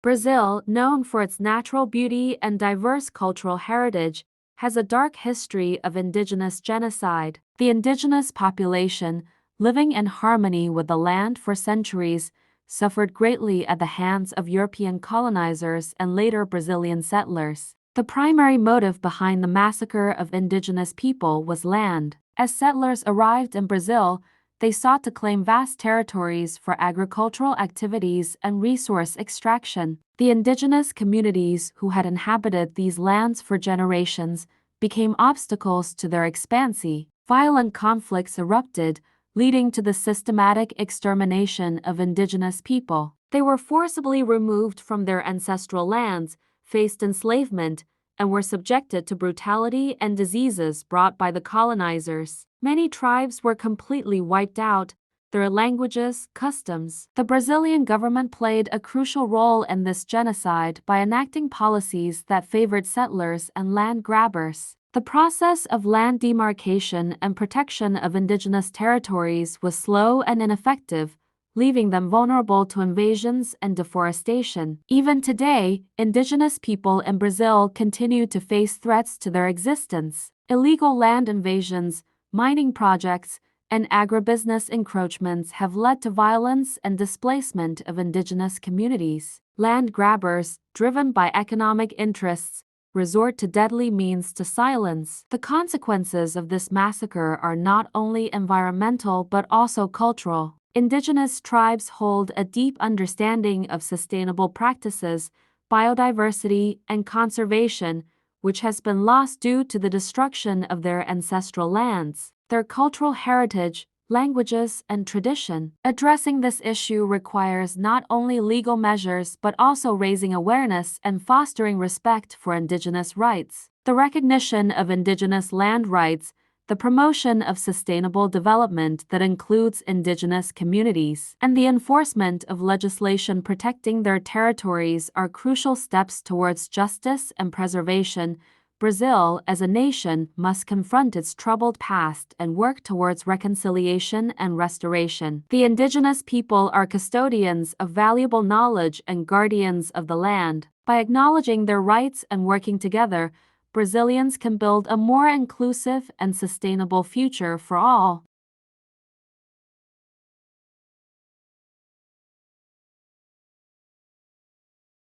Brazil, known for its natural beauty and diverse cultural heritage, has a dark history of indigenous genocide. The indigenous population, living in harmony with the land for centuries, suffered greatly at the hands of European colonizers and later Brazilian settlers. The primary motive behind the massacre of indigenous people was land. As settlers arrived in Brazil, they sought to claim vast territories for agricultural activities and resource extraction. The indigenous communities who had inhabited these lands for generations became obstacles to their expansion. Violent conflicts erupted, leading to the systematic extermination of indigenous people. They were forcibly removed from their ancestral lands, faced enslavement, and were subjected to brutality and diseases brought by the colonizers. Many tribes were completely wiped out, their languages, customs. The Brazilian government played a crucial role in this genocide by enacting policies that favored settlers and land grabbers. The process of land demarcation and protection of indigenous territories was slow and ineffective, leaving them vulnerable to invasions and deforestation. Even today, indigenous people in Brazil continue to face threats to their existence. Illegal land invasions, mining projects, and agribusiness encroachments have led to violence and displacement of indigenous communities. Land grabbers, driven by economic interests, resort to deadly means to silence. The consequences of this massacre are not only environmental but also cultural. Indigenous tribes hold a deep understanding of sustainable practices, biodiversity, and conservation, which has been lost due to the destruction of their ancestral lands, their cultural heritage, languages, and tradition. Addressing this issue requires not only legal measures but also raising awareness and fostering respect for indigenous rights. The recognition of indigenous land rights, the promotion of sustainable development that includes indigenous communities, and the enforcement of legislation protecting their territories are crucial steps towards justice and preservation. Brazil, as a nation, must confront its troubled past and work towards reconciliation and restoration. The indigenous people are custodians of valuable knowledge and guardians of the land. By acknowledging their rights and working together, Brazilians can build a more inclusive and sustainable future for all.